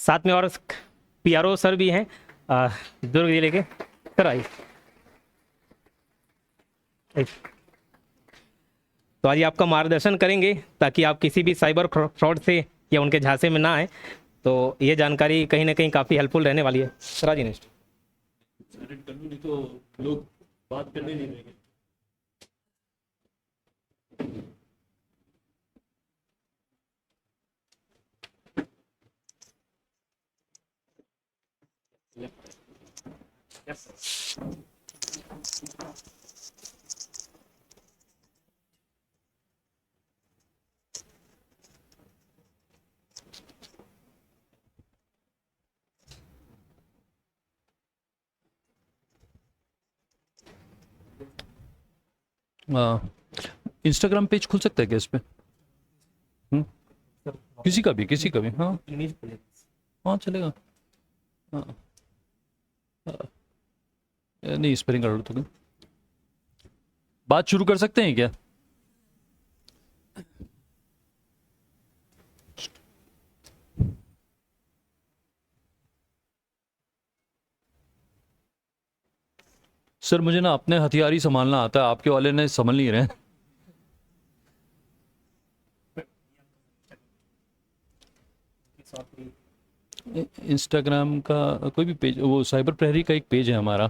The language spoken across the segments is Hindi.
साथ में और पीआरओ सर भी हैं दुर्ग जिले के। सर आइए। तो आज ये आपका मार्गदर्शन करेंगे ताकि आप किसी भी साइबर फ्रॉड से या उनके झांसे में ना आए। तो ये जानकारी कहीं ना कहीं काफ़ी हेल्पफुल रहने वाली है। सर आज नेक्स्ट नहीं तो लोग बात करने नहीं देंगे। इंस्टाग्राम पेज खुल सकता है क्या इस पे? किसी का भी हाँ हाँ चलेगा। हाँ नहीं स्पेलिंग कर दो तो बात शुरू कर सकते हैं क्या? सर मुझे ना अपने हथियार ही संभालना आता है, आपके वाले ने संभल नहीं रहे। इंस्टाग्राम का कोई भी पेज, वो साइबर प्रहरी का एक पेज है हमारा।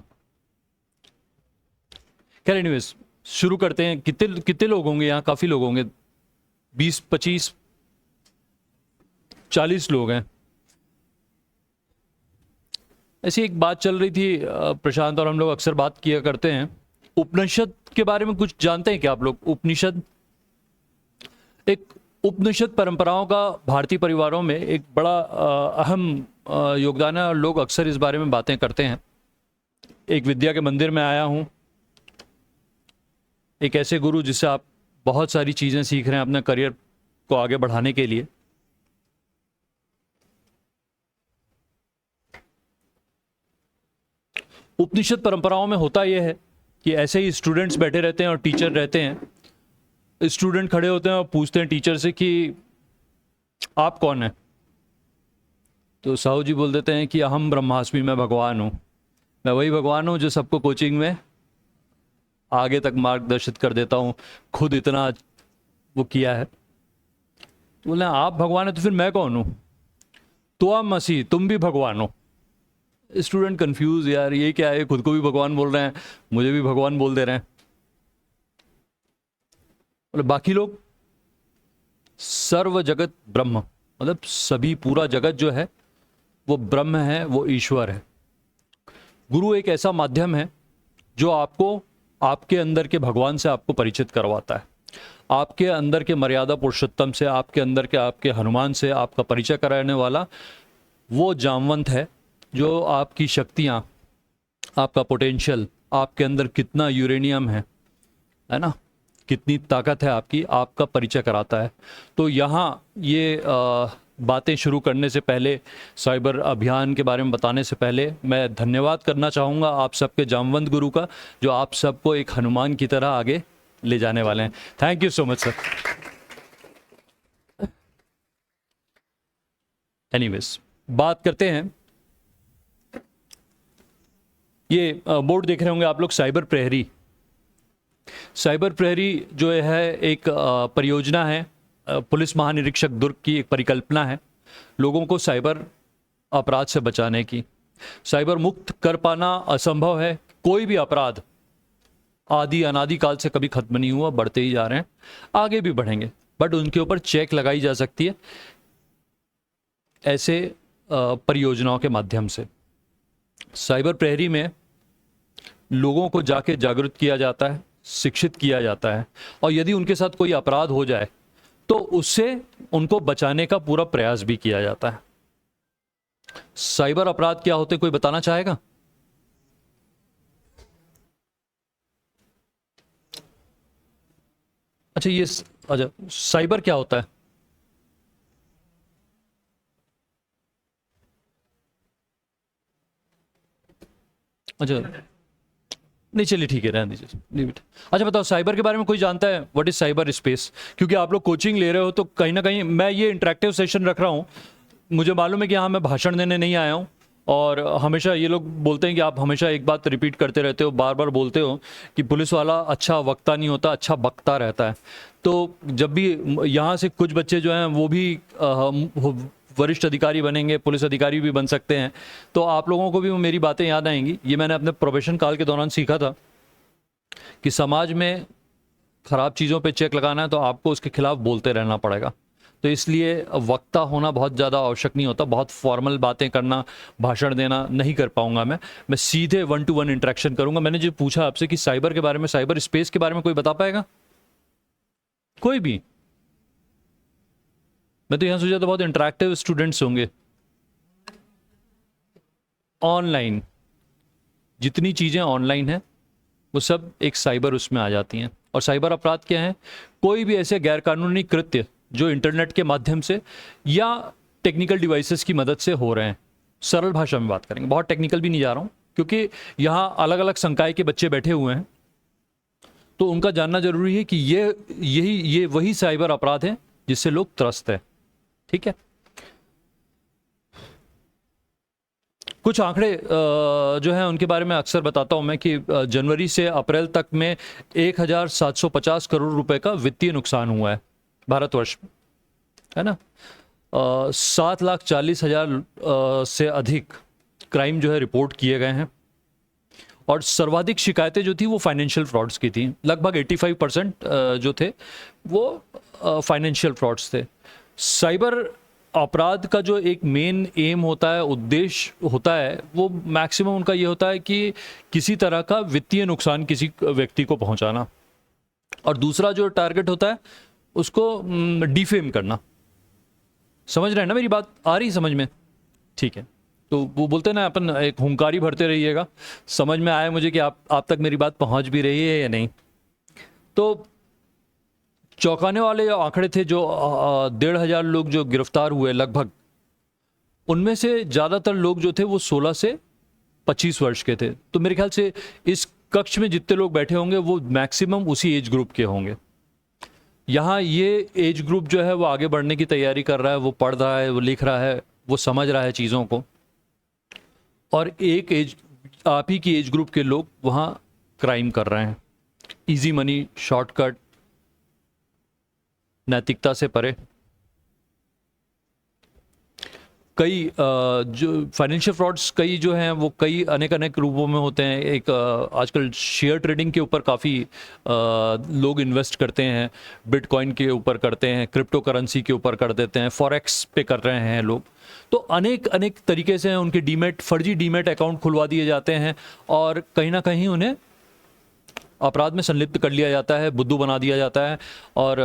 खैर एनीवेज शुरू करते हैं। कितने कितने लोग होंगे यहाँ? काफ़ी लोग होंगे, 20 25 40 लोग हैं। ऐसी एक बात चल रही थी, प्रशांत और हम लोग अक्सर बात किया करते हैं। उपनिषद के बारे में कुछ जानते हैं क्या आप लोग? उपनिषद एक उपनिषद परंपराओं का भारतीय परिवारों में एक बड़ा अहम योगदान है और लोग अक्सर इस बारे में बातें करते हैं। एक विद्या के मंदिर में आया हूँ, एक ऐसे गुरु जिससे आप बहुत सारी चीज़ें सीख रहे हैं अपने करियर को आगे बढ़ाने के लिए। उपनिषद परंपराओं में होता यह है कि ऐसे ही स्टूडेंट्स बैठे रहते हैं और टीचर रहते हैं। स्टूडेंट खड़े होते हैं और पूछते हैं टीचर से कि आप कौन हैं? तो साहू जी बोल देते हैं कि अहम ब्रह्मास्मि, मैं भगवान हूँ। मैं वही भगवान हूँ जो सबको कोचिंग में आगे तक मार्गदर्शित कर देता हूँ, खुद इतना वो किया है। तो बोले आप भगवान है तो फिर मैं कौन हूँ? तो आप मसीह, तुम भी भगवान हो। स्टूडेंट कंफ्यूज, यार ये क्या है, खुद को भी भगवान बोल रहे हैं, मुझे भी भगवान बोल दे रहे हैं। बोले बाकी लोग? सर्व जगत ब्रह्म, मतलब सभी पूरा जगत जो है वो ब्रह्म है, वो ईश्वर है। गुरु एक ऐसा माध्यम है जो आपको आपके अंदर के भगवान से आपको परिचित करवाता है, आपके अंदर के मर्यादा पुरुषोत्तम से, आपके अंदर के आपके हनुमान से आपका परिचय कराने वाला वो जामवंत है जो आपकी शक्तियाँ, आपका पोटेंशियल, आपके अंदर कितना यूरेनियम है ना, कितनी ताकत है आपकी, आपका परिचय कराता है। तो यहाँ ये बातें शुरू करने से पहले, साइबर अभियान के बारे में बताने से पहले, मैं धन्यवाद करना चाहूँगा आप सबके जामवंत गुरु का, जो आप सबको एक हनुमान की तरह आगे ले जाने वाले हैं। Thank you so much sir. Anyways बात करते हैं। ये बोर्ड देख रहे होंगे आप लोग, साइबर प्रहरी। साइबर प्रहरी जो है एक परियोजना है, पुलिस महानिरीक्षक दुर्ग की एक परिकल्पना है लोगों को साइबर अपराध से बचाने की। साइबर मुक्त कर पाना असंभव है। कोई भी अपराध आदि अनादि काल से कभी खत्म नहीं हुआ, बढ़ते ही जा रहे हैं, आगे भी बढ़ेंगे, बट उनके ऊपर चेक लगाई जा सकती है ऐसे परियोजनाओं के माध्यम से। साइबर प्रहरी में लोगों को जाके जागरूक किया जाता है, शिक्षित किया जाता है, और यदि उनके साथ कोई अपराध हो जाए तो उससे उनको बचाने का पूरा प्रयास भी किया जाता है। साइबर अपराध क्या होते, कोई बताना चाहेगा? अच्छा ये अच्छा साइबर क्या होता है? अच्छा नहीं, चलिए ठीक है, रहने दीजिए, लीव इट। अच्छा बताओ, साइबर के बारे में कोई जानता है? What is cyber space? क्योंकि आप लोग कोचिंग ले रहे हो तो कहीं ना कहीं मैं ये इंटरेक्टिव सेशन रख रहा हूँ मुझे मालूम है कि यहाँ मैं भाषण देने नहीं आया हूँ, और हमेशा ये लोग बोलते हैं कि आप हमेशा एक बात रिपीट करते रहते हो, बार बार बोलते हो कि पुलिस वाला अच्छा वक्ता नहीं होता, अच्छा बकता रहता है। तो जब भी यहाँ से कुछ बच्चे जो हैं वो भी वरिष्ठ अधिकारी बनेंगे, पुलिस अधिकारी भी बन सकते हैं, तो आप लोगों को भी वो मेरी बातें याद आएंगी। ये मैंने अपने प्रोबेशन काल के दौरान सीखा था कि समाज में ख़राब चीज़ों पे चेक लगाना है तो आपको उसके खिलाफ बोलते रहना पड़ेगा। तो इसलिए वक्ता होना बहुत ज़्यादा आवश्यक नहीं होता, बहुत फॉर्मल बातें करना, भाषण देना नहीं कर पाऊंगा मैं सीधे 1-to-1 इंटरेक्शन करूंगा। मैंने जो पूछा आपसे कि साइबर के बारे में, साइबर स्पेस के बारे में कोई बता पाएगा? कोई भी? मैं तो यहाँ सोचा तो बहुत इंटरेक्टिव स्टूडेंट्स होंगे। ऑनलाइन जितनी चीज़ें ऑनलाइन हैं वो सब एक साइबर उसमें आ जाती हैं। और साइबर अपराध क्या है? कोई भी ऐसे गैरकानूनी कृत्य जो इंटरनेट के माध्यम से या टेक्निकल डिवाइसेस की मदद से हो रहे हैं। सरल भाषा में बात करेंगे, बहुत टेक्निकल भी नहीं जा रहा हूं, क्योंकि यहाँ अलग अलग संकाय के बच्चे बैठे हुए हैं, तो उनका जानना जरूरी है कि ये वही साइबर अपराध है जिससे लोग त्रस्त है। ठीक है, कुछ आंकड़े जो हैं उनके बारे में अक्सर बताता हूं मैं कि जनवरी से अप्रैल तक में 1750 करोड़ रुपए का वित्तीय नुकसान हुआ है भारतवर्ष में, है ना। 7,40,000 से अधिक क्राइम जो है रिपोर्ट किए गए हैं, और सर्वाधिक शिकायतें जो थी वो फाइनेंशियल फ्रॉड्स की थी। लगभग 85% जो थे वो फाइनेंशियल फ्रॉड्स थे। साइबर अपराध का जो एक मेन एम होता है, उद्देश्य होता है, वो मैक्सिमम उनका ये होता है कि किसी तरह का वित्तीय नुकसान किसी व्यक्ति को पहुंचाना, और दूसरा जो टारगेट होता है उसको डिफेम करना। समझ रहे हैं ना मेरी बात? आ रही समझ में? ठीक है, तो वो बोलते हैं ना अपन एक हुंकारी भरते रहिएगा। समझ में आया मुझे कि आप तक मेरी बात पहुंच भी रही है या नहीं। तो चौंकाने वाले आंकड़े थे जो 1,500 लोग जो गिरफ्तार हुए लगभग, उनमें से ज़्यादातर लोग जो थे वो 16 से 25 वर्ष के थे। तो मेरे ख्याल से इस कक्ष में जितने लोग बैठे होंगे वो मैक्सिमम उसी एज ग्रुप के होंगे। यहाँ ये एज ग्रुप जो है वो आगे बढ़ने की तैयारी कर रहा है, वो पढ़ रहा है, वो लिख रहा है, वो समझ रहा है चीज़ों को, और एक एज आप ही की एज ग्रुप के लोग वहाँ क्राइम कर रहे हैं। इजी मनी, शॉर्टकट, नैतिकता से परे। कई जो फाइनेंशियल फ्रॉड्स कई जो हैं वो कई अनेक रूपों में होते हैं। एक आजकल शेयर ट्रेडिंग के ऊपर काफ़ी लोग इन्वेस्ट करते हैं, बिटकॉइन के ऊपर करते हैं, क्रिप्टो करेंसी के ऊपर कर देते हैं, फॉरेक्स पे कर रहे हैं लोग। तो अनेक तरीके से उनके डीमेट, फर्जी डीमेट अकाउंट खुलवा दिए जाते हैं, और कहीं ना कहीं उन्हें अपराध में संलिप्त कर लिया जाता है, बुद्धू बना दिया जाता है, और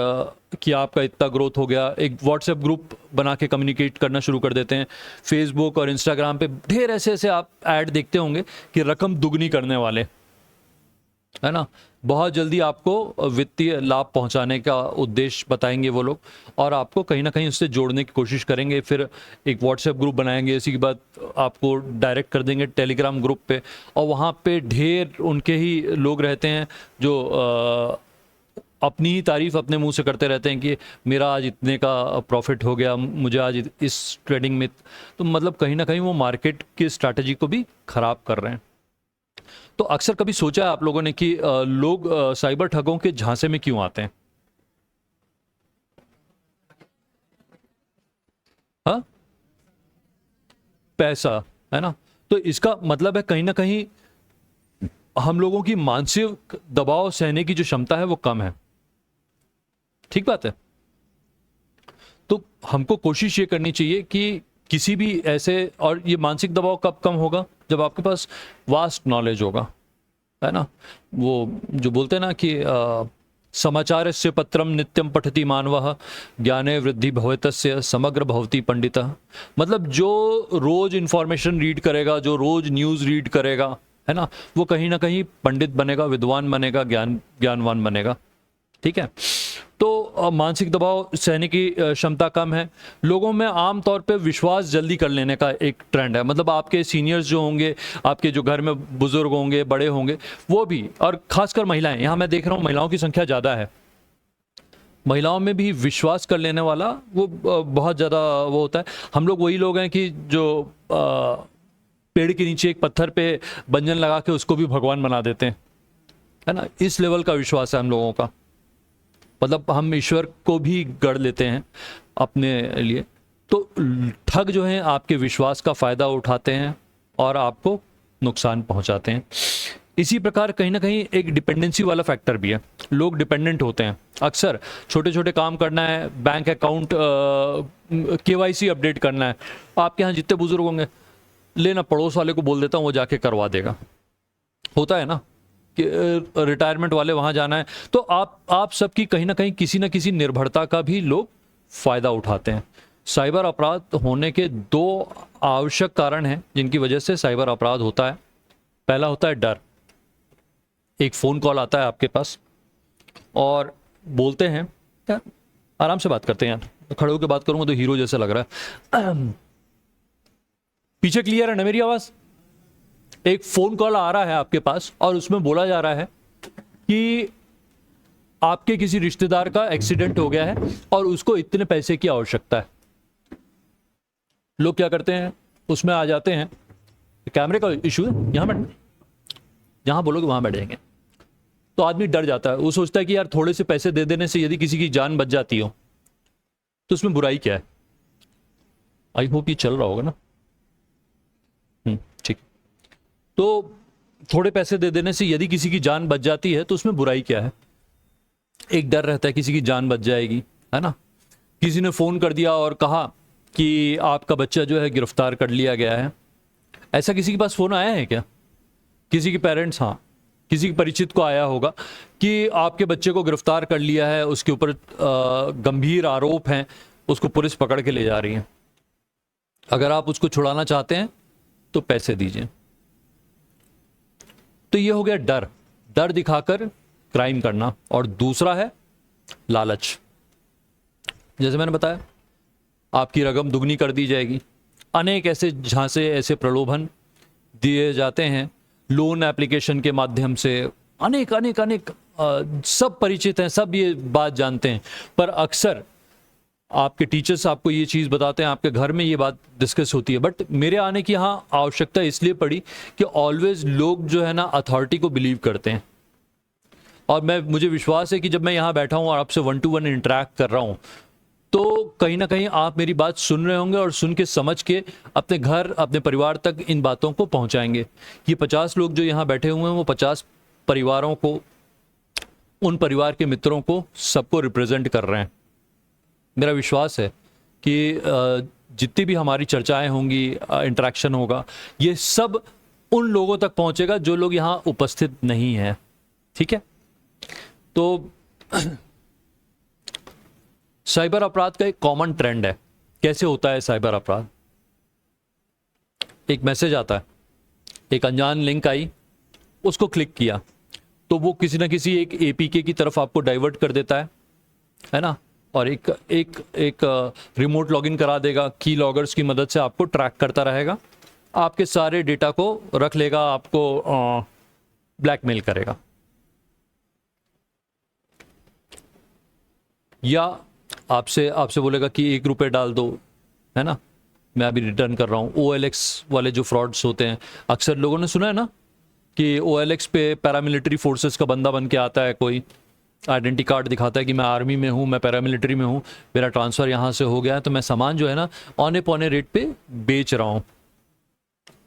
कि आपका इतना ग्रोथ हो गया। एक व्हाट्सएप ग्रुप बना के कम्युनिकेट करना शुरू कर देते हैं। फेसबुक और इंस्टाग्राम पे ढेर ऐसे आप ऐड देखते होंगे कि रकम दुगनी करने वाले, है ना। बहुत जल्दी आपको वित्तीय लाभ पहुंचाने का उद्देश्य बताएंगे वो लोग, और आपको कहीं ना कहीं उससे जोड़ने की कोशिश करेंगे। फिर एक व्हाट्सएप ग्रुप बनाएंगे, इसी के बाद आपको डायरेक्ट कर देंगे टेलीग्राम ग्रुप पे, और वहाँ पे ढेर उनके ही लोग रहते हैं जो अपनी ही तारीफ अपने मुंह से करते रहते हैं कि मेरा आज इतने का प्रॉफिट हो गया, मुझे आज इस ट्रेडिंग में। तो मतलब कहीं ना कहीं वो मार्केट की स्ट्रैटेजी को भी खराब कर रहे हैं। तो अक्सर कभी सोचा है आप लोगों ने कि लोग साइबर ठगों के झांसे में क्यों आते हैं? हाँ, पैसा, है ना। तो इसका मतलब है कहीं ना कहीं हम लोगों की मानसिक दबाव सहने की जो क्षमता है वो कम है। ठीक बात है। तो हमको कोशिश ये करनी चाहिए कि किसी भी ऐसे, और ये मानसिक दबाव कब कम होगा? जब आपके पास वास्ट नॉलेज होगा, है ना। वो जो बोलते हैं ना कि समाचारस्य पत्रम नित्यम पठति मानवः ज्ञाने वृद्धि भवेतस्य समग्र भवति पंडितः। मतलब जो रोज इंफॉर्मेशन रीड करेगा, जो रोज न्यूज़ रीड करेगा, है ना, वो कहीं ना कहीं पंडित बनेगा, विद्वान बनेगा, ज्ञानवान बनेगा। ठीक है। तो मानसिक दबाव सहने की क्षमता कम है। लोगों में आमतौर पे विश्वास जल्दी कर लेने का एक ट्रेंड है। मतलब आपके सीनियर्स जो होंगे, आपके जो घर में बुजुर्ग होंगे, बड़े होंगे, वो भी, और खासकर महिलाएं, यहाँ मैं देख रहा हूँ महिलाओं की संख्या ज़्यादा है। महिलाओं में भी विश्वास कर लेने वाला वो बहुत ज़्यादा वो होता है। हम लोग वही लोग हैं कि जो पेड़ के नीचे एक पत्थर पे बंधन लगा के उसको भी भगवान बना देते हैं, है ना। इस लेवल का विश्वास है हम लोगों का, मतलब हम ईश्वर को भी गढ़ लेते हैं अपने लिए। तो ठग जो हैं आपके विश्वास का फ़ायदा उठाते हैं और आपको नुकसान पहुंचाते हैं। इसी प्रकार कहीं ना कहीं एक डिपेंडेंसी वाला फैक्टर भी है। लोग डिपेंडेंट होते हैं अक्सर, छोटे छोटे काम करना है, बैंक अकाउंट केवाईसी अपडेट करना है, आपके यहाँ जितने बुजुर्ग होंगे, लेना पड़ोस वाले को बोल देता हूँ वो जाके करवा देगा। होता है ना कि रिटायरमेंट वाले वहाँ जाना है, तो आप सबकी कहीं ना कहीं किसी न किसी निर्भरता का भी लोग फ़ायदा उठाते हैं। साइबर अपराध होने के दो आवश्यक कारण हैं जिनकी वजह से साइबर अपराध होता है। पहला होता है डर। एक फ़ोन कॉल आता है आपके पास और बोलते हैं, यार आराम से बात करते हैं, यार खड़े होकर बात करूंगा तो हीरो जैसा लग रहा है। पीछे क्लियर है ना मेरी आवाज़? एक फ़ोन कॉल आ रहा है आपके पास और उसमें बोला जा रहा है कि आपके किसी रिश्तेदार का एक्सीडेंट हो गया है और उसको इतने पैसे की आवश्यकता है। लोग क्या करते हैं, उसमें आ जाते हैं, कैमरे का इशू है, यहाँ बैठ, जहाँ बोलोगे वहाँ बैठ जाएंगे। तो आदमी डर जाता है, वो सोचता है कि यार थोड़े से पैसे दे देने से यदि किसी की जान बच जाती हो तो उसमें बुराई क्या है। आई होप ये चल रहा होगा ना, ठीक। तो थोड़े पैसे दे देने से यदि किसी की जान बच जाती है तो उसमें बुराई क्या है। एक डर रहता है किसी की जान बच जाएगी, है ना। किसी ने फ़ोन कर दिया और कहा कि आपका बच्चा जो है गिरफ्तार कर लिया गया है। ऐसा किसी के पास फ़ोन आया है क्या? किसी के पेरेंट्स, हाँ, किसी के परिचित को आया होगा कि आपके बच्चे को गिरफ्तार कर लिया है, उसके ऊपर गंभीर आरोप हैं, उसको पुलिस पकड़ के ले जा रही है। अगर आप उसको छुड़ाना चाहते हैं तो पैसे दीजिए। तो ये हो गया डर, डर दिखाकर क्राइम करना। और दूसरा है लालच। जैसे मैंने बताया, आपकी रकम दुगनी कर दी जाएगी। अनेक ऐसे झांसे, ऐसे प्रलोभन दिए जाते हैं लोन एप्लीकेशन के माध्यम से। अनेक अनेक अनेक सब परिचित हैं, सब ये बात जानते हैं, पर अक्सर आपके टीचर्स आपको ये चीज़ बताते हैं, आपके घर में ये बात डिस्कस होती है। बट मेरे आने की यहाँ आवश्यकता इसलिए पड़ी कि ऑलवेज लोग जो है ना अथॉरिटी को बिलीव करते हैं। और मुझे विश्वास है कि जब मैं यहाँ बैठा हूँ और आपसे 1 to 1 इंटरेक्ट कर रहा हूँ तो कहीं ना कहीं आप मेरी बात सुन रहे होंगे और सुन के समझ के अपने घर, अपने परिवार तक इन बातों को पहुंचाएंगे। ये 50 लोग जो यहाँ बैठे हुए हैं वो 50 परिवारों को, उन परिवार के मित्रों को, सबको रिप्रेजेंट कर रहे हैं। मेरा विश्वास है कि जितनी भी हमारी चर्चाएं होंगी, इंटरेक्शन होगा, ये सब उन लोगों तक पहुंचेगा जो लोग यहाँ उपस्थित नहीं हैं। ठीक है। तो साइबर अपराध का एक कॉमन ट्रेंड है। कैसे होता है साइबर अपराध? एक मैसेज आता है, एक अनजान लिंक आई, उसको क्लिक किया तो वो किसी ना किसी एक एपीके की तरफ आपको डाइवर्ट कर देता है ना। और एक रिमोट लॉगिन करा देगा, की लॉगर्स की मदद से आपको ट्रैक करता रहेगा, आपके सारे डेटा को रख लेगा, आपको ब्लैकमेल करेगा। या आपसे बोलेगा कि 1 रुपये डाल दो, है ना, मैं अभी रिटर्न कर रहा हूँ। OLX वाले जो फ्रॉड्स होते हैं, अक्सर लोगों ने सुना है ना कि OLX पे पैरामिलिट्री फोर्सेस का बंदा बन के आता है, कोई आइडेंटिटी कार्ड दिखाता है कि मैं आर्मी में हूँ, मैं पैरामिलिट्री में हूँ, मेरा ट्रांसफ़र यहाँ से हो गया है, तो मैं सामान जो है ना औने पौने रेट पे बेच रहा हूँ।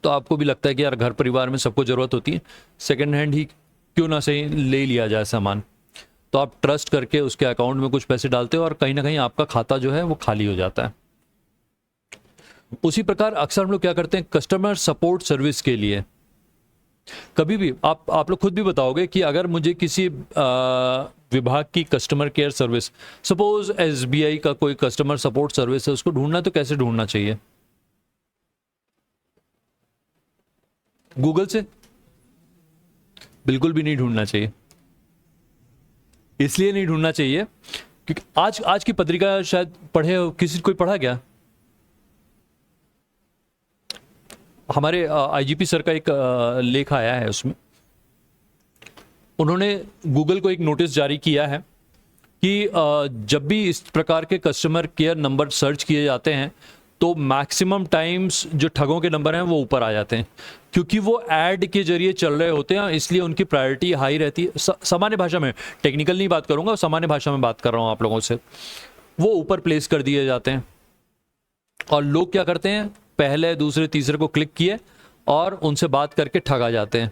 तो आपको भी लगता है कि यार घर परिवार में सबको ज़रूरत होती है, सेकेंड हैंड ही क्यों ना सही ले लिया जाए सामान। तो आप ट्रस्ट करके उसके अकाउंट में कुछ पैसे डालते हो और कहीं ना कहीं आपका खाता जो है वो खाली हो जाता है। उसी प्रकार अक्सर हम लोग क्या करते हैं, कस्टमर सपोर्ट सर्विस के लिए कभी भी आप लोग खुद भी बताओगे कि अगर मुझे किसी विभाग की customer care service, suppose SBI का कोई कस्टमर सपोर्ट सर्विस है, उसको ढूंढना तो कैसे ढूंढना चाहिए? गूगल से? बिल्कुल भी नहीं ढूंढना चाहिए। इसलिए नहीं ढूंढना चाहिए क्योंकि आज की पत्रिका शायद पढ़े हो, किसी कोई पढ़ा क्या? हमारे IGP सर का एक लेख आया है, उसमें उन्होंने गूगल को एक नोटिस जारी किया है कि जब भी इस प्रकार के कस्टमर केयर नंबर सर्च किए जाते हैं तो मैक्सिमम टाइम्स जो ठगों के नंबर हैं वो ऊपर आ जाते हैं, क्योंकि वो ऐड के जरिए चल रहे होते हैं, इसलिए उनकी प्रायोरिटी हाई रहती है। सामान्य भाषा में, टेक्निकल नहीं बात करूंगा, सामान्य भाषा में बात कर रहा हूं आप लोगों से, वो ऊपर प्लेस कर दिए जाते हैं। और लोग क्या करते हैं, पहले दूसरे तीसरे को क्लिक किए और उनसे बात करके ठगा जाते हैं।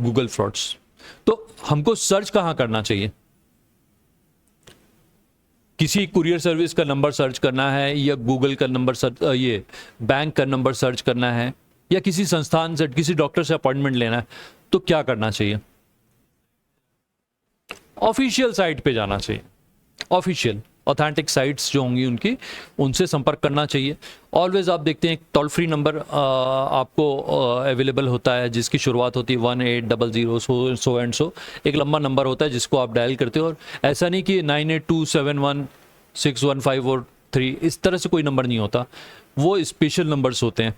Google frauds. तो हमको सर्च कहां करना चाहिए? किसी कुरियर सर्विस का नंबर सर्च करना है, या गूगल का नंबर सर्च, ये बैंक का नंबर सर्च करना है, या किसी संस्थान से, किसी डॉक्टर से अपॉइंटमेंट लेना है, तो क्या करना चाहिए? ऑफिशियल साइट पे जाना चाहिए। ऑफिशियल ऑथेंटिक साइट्स जो होंगी उनकी, उनसे संपर्क करना चाहिए। ऑलवेज आप देखते हैं एक टोल फ्री नंबर आपको अवेलेबल होता है, जिसकी शुरुआत होती है 1800 सो एंड सो। एक लंबा नंबर होता है जिसको आप डायल करते हो, और ऐसा नहीं कि 98271615 और 3, इस तरह से कोई नंबर नहीं होता, वो स्पेशल नंबर्स होते हैं,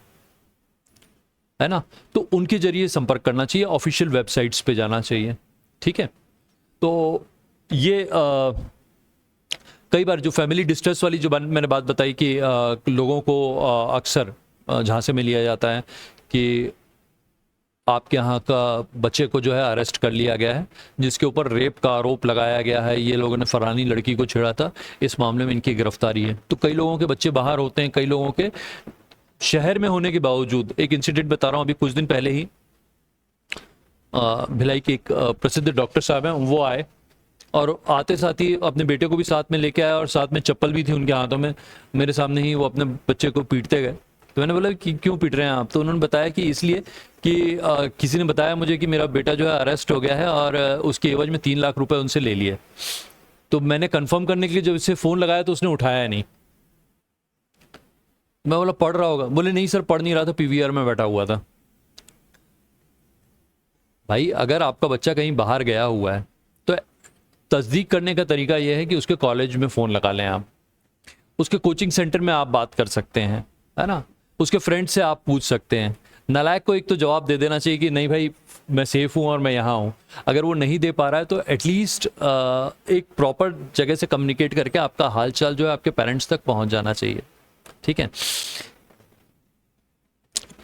है ना। तो उनके जरिए संपर्क करना चाहिए, ऑफिशियल वेबसाइट्स पे जाना चाहिए, ठीक है। तो ये कई बार जो फैमिली डिस्ट्रेस वाली जो मैंने बात बताई कि लोगों को अक्सर झांसे में लिया जाता है कि आपके यहाँ का बच्चे को जो है अरेस्ट कर लिया गया है, जिसके ऊपर रेप का आरोप लगाया गया है, ये लोगों ने फलानी लड़की को छेड़ा था, इस मामले में इनकी गिरफ्तारी है। तो कई लोगों के बच्चे बाहर होते हैं, कई लोगों के शहर में होने के बावजूद। एक इंसिडेंट बता रहा हूँ, अभी कुछ दिन पहले ही भिलाई के एक प्रसिद्ध डॉक्टर साहब हैं, वो आए और आते साथ ही अपने बेटे को भी साथ में लेके आया, और साथ में चप्पल भी थी उनके हाथों में। मेरे सामने ही वो अपने बच्चे को पीटते गए। तो मैंने बोला कि क्यों पीट रहे हैं आप? तो उन्होंने बताया कि इसलिए कि किसी ने बताया मुझे कि मेरा बेटा जो है अरेस्ट हो गया है, और उसके एवज में 3 लाख रुपए उनसे ले लिए। तो मैंने कंफर्म करने के लिए जब इससे फ़ोन लगाया तो उसने उठाया नहीं। मैं बोला पढ़ रहा होगा? बोले नहीं सर, पढ़ नहीं रहा था, पीवीआर में बैठा हुआ था। भाई अगर आपका बच्चा कहीं बाहर गया हुआ है तो तस्दीक करने का तरीका यह है कि उसके कॉलेज में फ़ोन लगा लें आप, उसके कोचिंग सेंटर में आप बात कर सकते हैं, है ना, उसके फ्रेंड से आप पूछ सकते हैं। नालायक को एक तो जवाब दे देना चाहिए कि नहीं भाई मैं सेफ हूँ और मैं यहाँ हूँ। अगर वो नहीं दे पा रहा है तो एटलीस्ट एक प्रॉपर जगह से कम्युनिकेट करके आपका हालचाल जो है आपके पेरेंट्स तक पहुँच जाना चाहिए, ठीक है।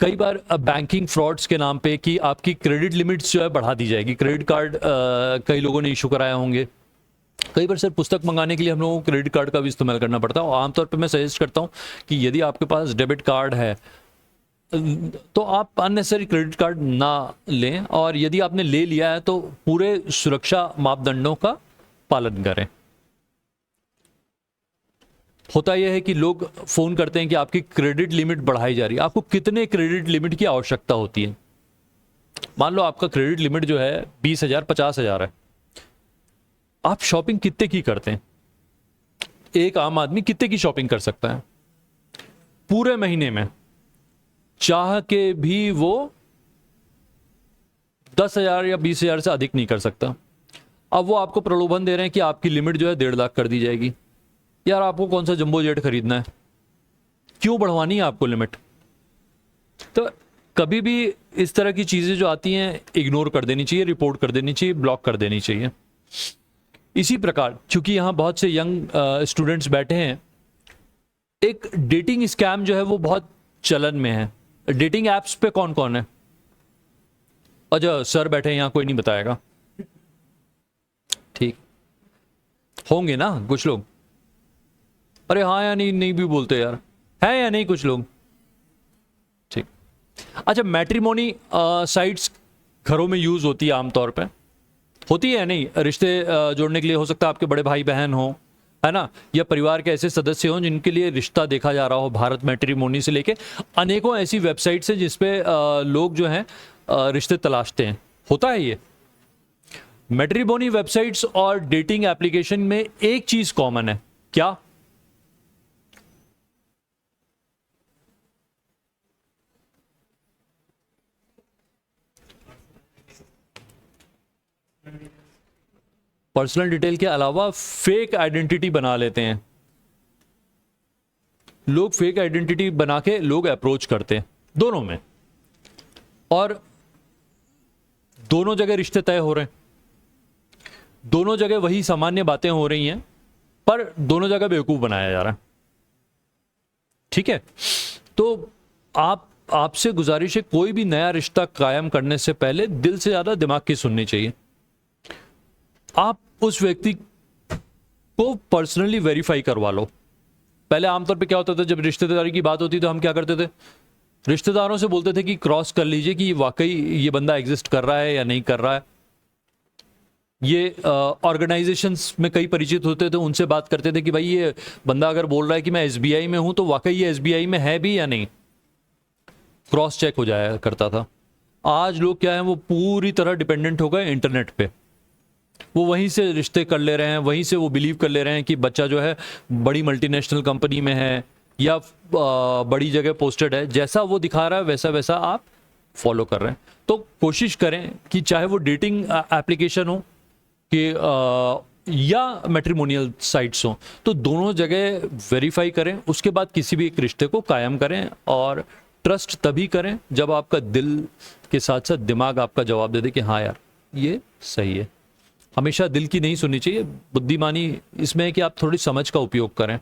कई बार बैंकिंग फ्रॉड्स के नाम पे कि आपकी क्रेडिट लिमिट्स जो है बढ़ा दी जाएगी। क्रेडिट कार्ड कई लोगों ने इशू कराया होंगे। कई बार सर पुस्तक मंगाने के लिए हम लोगों को क्रेडिट कार्ड का भी इस्तेमाल करना पड़ता है, और आमतौर पे मैं सजेस्ट करता हूँ कि यदि आपके पास डेबिट कार्ड है तो आप अननेसेसरी क्रेडिट कार्ड ना लें, और यदि आपने ले लिया है तो पूरे सुरक्षा मापदंडों का पालन करें। होता यह है कि लोग फोन करते हैं कि आपकी क्रेडिट लिमिट बढ़ाई जा रही है। आपको कितने क्रेडिट लिमिट की आवश्यकता होती है? मान लो आपका क्रेडिट लिमिट जो है 20,000 50,000 है, आप शॉपिंग कितने की करते हैं? एक आम आदमी कितने की शॉपिंग कर सकता है पूरे महीने में? चाह के भी वो 10,000 या 20,000 से अधिक नहीं कर सकता। अब वो आपको प्रलोभन दे रहे हैं कि आपकी लिमिट जो है 1.5 लाख कर दी जाएगी। यार आपको कौन सा जंबो जेट खरीदना है? क्यों बढ़वानी है आपको लिमिट? तो कभी भी इस तरह की चीजें जो आती हैं इग्नोर कर देनी चाहिए, रिपोर्ट कर देनी चाहिए, ब्लॉक कर देनी चाहिए। इसी प्रकार चूंकि यहां बहुत से यंग स्टूडेंट्स बैठे हैं, एक डेटिंग स्कैम जो है वो बहुत चलन में है। डेटिंग एप्स पे कौन कौन है? अच्छा सर बैठे हैं यहां, कोई नहीं बताएगा, ठीक होंगे ना कुछ लोग? अरे हाँ या नहीं, नहीं भी बोलते यार, है या नहीं कुछ लोग? ठीक। अच्छा मैट्रिमोनी साइट्स घरों में यूज होती है आमतौर पे, होती है या नहीं? रिश्ते जोड़ने के लिए, हो सकता है आपके बड़े भाई बहन हो, है ना, या परिवार के ऐसे सदस्य हों जिनके लिए रिश्ता देखा जा रहा हो। भारत मैट्रिमोनी से लेके अनेकों ऐसी वेबसाइट्स हैं जिसपे लोग जो हैं रिश्ते तलाशते हैं। होता है ये। मैट्रिमोनी वेबसाइट्स और डेटिंग एप्लीकेशन में एक चीज कॉमन है, क्या? पर्सनल डिटेल के अलावा फेक आइडेंटिटी बना लेते हैं लोग। फेक आइडेंटिटी बना के लोग अप्रोच करते हैं, दोनों में। और दोनों जगह रिश्ते तय हो रहे हैं, दोनों जगह वही सामान्य बातें हो रही हैं, पर दोनों जगह बेवकूफ बनाया जा रहा है। ठीक है, तो आपसे गुजारिश है, कोई भी नया रिश्ता कायम करने से पहले दिल से ज्यादा दिमाग की सुननी चाहिए। आप उस व्यक्ति को पर्सनली वेरीफाई करवा लो। पहले आमतौर पे क्या होता था, जब रिश्तेदारी की बात होती तो हम क्या करते थे, रिश्तेदारों से बोलते थे कि क्रॉस कर लीजिए कि वाकई ये बंदा एग्जिस्ट कर रहा है या नहीं कर रहा है। ये ऑर्गेनाइजेशंस में कई परिचित होते थे, उनसे बात करते थे कि भाई ये बंदा अगर बोल रहा है कि मैं एसबीआई में हूं तो वाकई ये एसबीआई में है भी या नहीं, क्रॉस चेक हो जाया करता था। आज लोग क्या है, वो पूरी तरह डिपेंडेंट हो गए इंटरनेट पे। वो वहीं से रिश्ते कर ले रहे हैं, वहीं से वो बिलीव कर ले रहे हैं कि बच्चा जो है बड़ी मल्टीनेशनल कंपनी में है या बड़ी जगह पोस्टेड है, जैसा वो दिखा रहा है वैसा वैसा आप फॉलो कर रहे हैं। तो कोशिश करें कि चाहे वो डेटिंग एप्लीकेशन हो कि या मैट्रिमोनियल साइट्स हो, तो दोनों जगह वेरीफाई करें, उसके बाद किसी भी एक रिश्ते को कायम करें। और ट्रस्ट तभी करें जब आपका दिल के साथ साथ दिमाग आपका जवाब दे दे कि हाँ यार ये सही है। हमेशा दिल की नहीं सुननी चाहिए। बुद्धिमानी इसमें है कि आप थोड़ी समझ का उपयोग करें।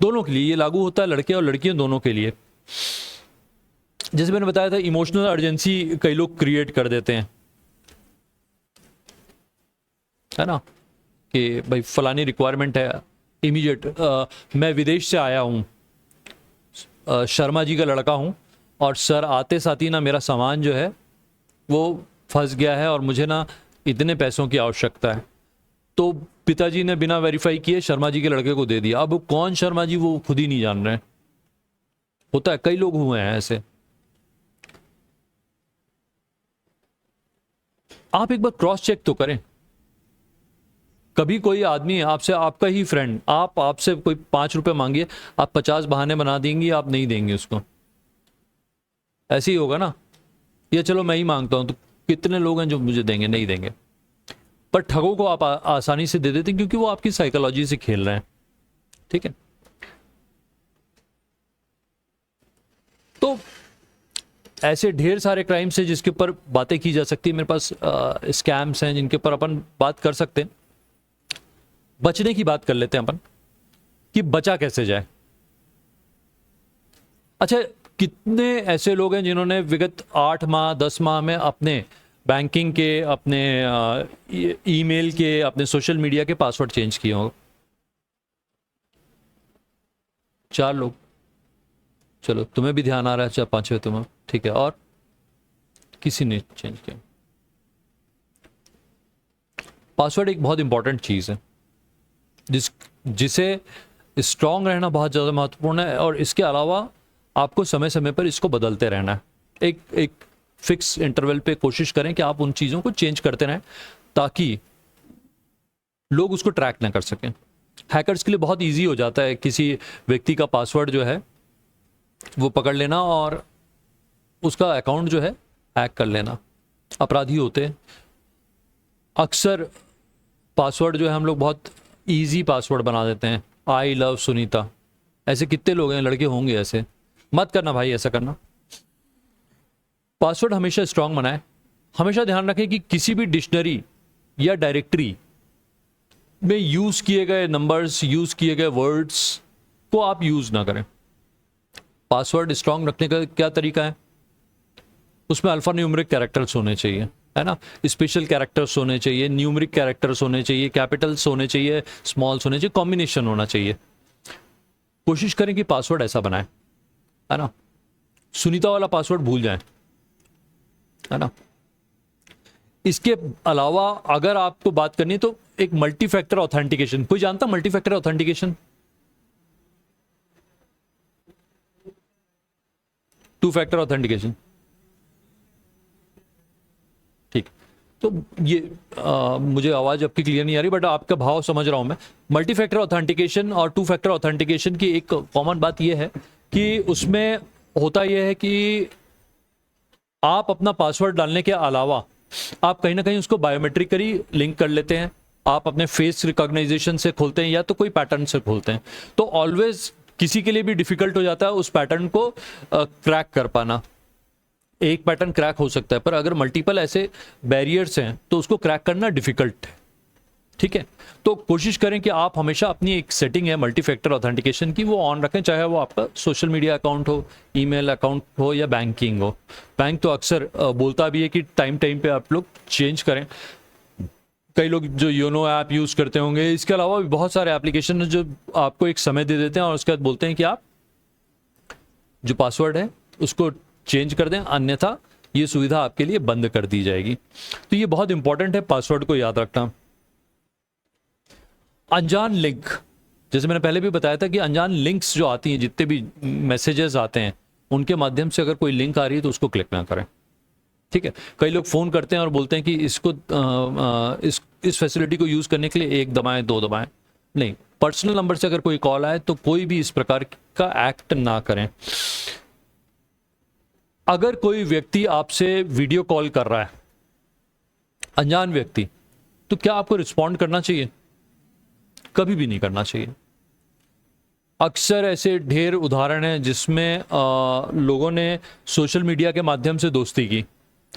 दोनों के लिए ये लागू होता है, लड़के और लड़कियों दोनों के लिए। जैसे मैंने बताया था, इमोशनल अर्जेंसी कई लोग क्रिएट कर देते हैं, है ना, कि भाई फलानी रिक्वायरमेंट है इमीडिएट, मैं विदेश से आया हूँ, शर्मा जी का लड़का हूँ, और सर आते साथ ही ना मेरा सामान जो है वो फंस गया है और मुझे ना इतने पैसों की आवश्यकता है। तो पिताजी ने बिना वेरीफाई किए शर्मा जी के लड़के को दे दिया। अब कौन शर्मा जी वो खुद ही नहीं जान रहे। होता है, कई लोग हुए हैं ऐसे। आप एक बार क्रॉस चेक तो करें। कभी कोई आदमी आपसे, आपका ही फ्रेंड आपसे कोई 5 रुपए मांगिए, आप 50 बहाने बना देंगे, आप नहीं देंगे उसको। ऐसे ही होगा ना, ये चलो मैं ही मांगता हूं, तो कितने लोग हैं जो मुझे देंगे? नहीं देंगे। पर ठगों को आप आसानी से दे देते हैं क्योंकि वो आपकी साइकोलॉजी से खेल रहे हैं। ठीक है, तो ऐसे ढेर सारे क्राइम्स हैं जिसके ऊपर बातें की जा सकती है। मेरे पास स्कैम्स हैं जिनके ऊपर अपन बात कर सकते हैं। बचने की बात कर लेते हैं अपन कि बचा कैसे जाए। अच्छा, कितने ऐसे लोग हैं जिन्होंने विगत 8 माह 10 माह में अपने बैंकिंग के, अपने ईमेल के, अपने सोशल मीडिया के पासवर्ड चेंज किए होंगे? 4 लोग। चलो तुम्हें भी ध्यान आ रहा है, 4-5 है तुम्हें, ठीक है। और किसी ने चेंज किया? पासवर्ड एक बहुत इंपॉर्टेंट चीज है जिसे स्ट्रांग रहना बहुत ज़्यादा महत्वपूर्ण है। और इसके अलावा आपको समय समय पर इसको बदलते रहना है। एक फिक्स इंटरवल पे कोशिश करें कि आप उन चीज़ों को चेंज करते रहें ताकि लोग उसको ट्रैक ना कर सकें। हैकर्स के लिए बहुत इजी हो जाता है किसी व्यक्ति का पासवर्ड जो है वो पकड़ लेना और उसका अकाउंट जो है हैक कर लेना। अपराधी होते हैं अक्सर पासवर्ड जो है हम लोग बहुत इजी पासवर्ड बना देते हैं। आई लव सुनीता, ऐसे कितने लोग हैं, लड़के होंगे ऐसे। मत करना भाई, ऐसा करना। पासवर्ड हमेशा स्ट्रांग बनाए। हमेशा ध्यान रखें कि किसी भी डिक्शनरी या डायरेक्टरी में यूज किए गए नंबर्स, यूज किए गए वर्ड्स को आप यूज ना करें। पासवर्ड स्ट्रांग रखने का क्या तरीका है? उसमें अल्फा न्यूमेरिक कैरेक्टर्स होने चाहिए, है ना, स्पेशल कैरेक्टर्स होने चाहिए, न्यूमेरिक कैरेक्टर्स होने चाहिए, कैपिटल्स होने चाहिए, स्मॉल्स होने चाहिए, कॉम्बिनेशन होना चाहिए। कोशिश करें कि पासवर्ड ऐसा बनाए, है ना। सुनीता वाला पासवर्ड भूल जाएं, है ना। इसके अलावा अगर आपको बात करनी है तो एक मल्टी फैक्टर ऑथेंटिकेशन, कोई जानता multi factor authentication? 2 factor authentication, ठीक। तो ये मुझे आवाज आपकी क्लियर नहीं आ रही, बट आपका भाव समझ रहा हूं मैं। मल्टी फैक्टर ऑथेंटिकेशन और 2 फैक्टर ऑथेंटिकेशन की एक कॉमन बात यह है कि उसमें होता यह है कि आप अपना पासवर्ड डालने के अलावा आप कहीं ना कहीं उसको बायोमेट्रिकली लिंक कर लेते हैं। आप अपने फेस रिकॉग्नाइजेशन से खोलते हैं या तो कोई पैटर्न से खोलते हैं। तो ऑलवेज किसी के लिए भी डिफिकल्ट हो जाता है उस पैटर्न को क्रैक कर पाना। एक पैटर्न क्रैक हो सकता है, पर अगर मल्टीपल ऐसे बैरियर्स हैं तो उसको क्रैक करना डिफिकल्ट है। ठीक है, तो कोशिश करें कि आप हमेशा अपनी एक सेटिंग है मल्टी फैक्टर ऑथेंटिकेशन की, वो ऑन रखें, चाहे वो आपका सोशल मीडिया अकाउंट हो, ईमेल अकाउंट हो या बैंकिंग हो। बैंक तो अक्सर बोलता भी है कि टाइम टाइम पे आप लोग चेंज करें। कई लोग जो योनो ऐप यूज़ करते होंगे, इसके अलावा भी बहुत सारे एप्लीकेशन जो आपको एक समय दे देते हैं और उसके बाद बोलते हैं कि आप जो पासवर्ड है उसको चेंज कर दें, अन्यथा ये सुविधा आपके लिए बंद कर दी जाएगी। तो ये बहुत इंपॉर्टेंट है पासवर्ड को याद रखना। अनजान लिंक, जैसे मैंने पहले भी बताया था कि अनजान लिंक्स जो आती हैं, जितने भी मैसेजेस आते हैं, उनके माध्यम से अगर कोई लिंक आ रही है तो उसको क्लिक ना करें। ठीक है, कई लोग फ़ोन करते हैं और बोलते हैं कि इसको इस फैसिलिटी को यूज़ करने के लिए 1 दबाएं 2 दबाएं। नहीं, पर्सनल नंबर से अगर कोई कॉल आए तो कोई भी इस प्रकार का एक्ट ना करें। अगर कोई व्यक्ति आपसे वीडियो कॉल कर रहा है, अनजान व्यक्ति, तो क्या आपको रिस्पॉन्ड करना चाहिए? कभी भी नहीं करना चाहिए। अक्सर ऐसे ढेर उदाहरण हैं जिसमें लोगों ने सोशल मीडिया के माध्यम से दोस्ती की,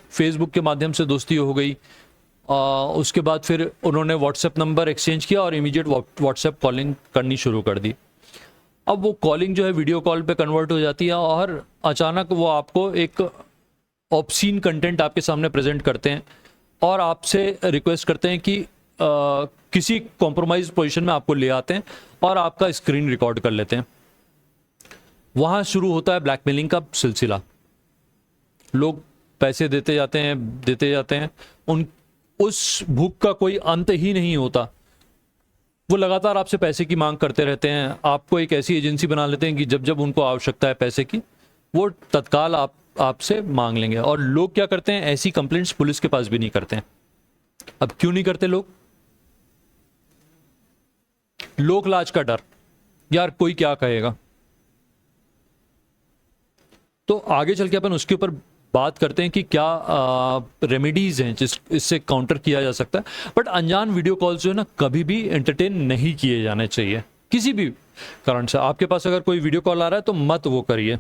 फेसबुक के माध्यम से दोस्ती हो गई, उसके बाद फिर उन्होंने व्हाट्सएप नंबर एक्सचेंज किया और इमीडिएट व्हाट्सएप कॉलिंग करनी शुरू कर दी। अब वो कॉलिंग जो है वीडियो कॉल पे कन्वर्ट हो जाती है और अचानक वो आपको एक ऑब्सीन कंटेंट आपके सामने प्रेजेंट करते हैं और आपसे रिक्वेस्ट करते हैं कि किसी कॉम्प्रोमाइज पोजीशन में आपको ले आते हैं और आपका स्क्रीन रिकॉर्ड कर लेते हैं। वहाँ शुरू होता है ब्लैकमेलिंग का सिलसिला। लोग पैसे देते जाते हैं, उस भूख का कोई अंत ही नहीं होता। वो लगातार आपसे पैसे की मांग करते रहते हैं। आपको एक ऐसी एजेंसी बना लेते हैं कि जब जब उनको आवश्यकता है पैसे की, वो तत्काल आपसे मांग लेंगे। और लोग क्या करते हैं, ऐसी कंप्लेंट्स पुलिस के पास भी नहीं करते हैं। अब क्यों नहीं करते लोग? लोक लाज का डर, यार कोई क्या कहेगा। तो आगे चल के अपन उसके ऊपर बात करते हैं कि क्या रेमेडीज हैं इससे काउंटर किया जा सकता है। बट अनजान वीडियो कॉल्स जो है ना, कभी भी एंटरटेन नहीं किए जाने चाहिए किसी भी कारण से। आपके पास अगर कोई वीडियो कॉल आ रहा है तो मत वो करिए।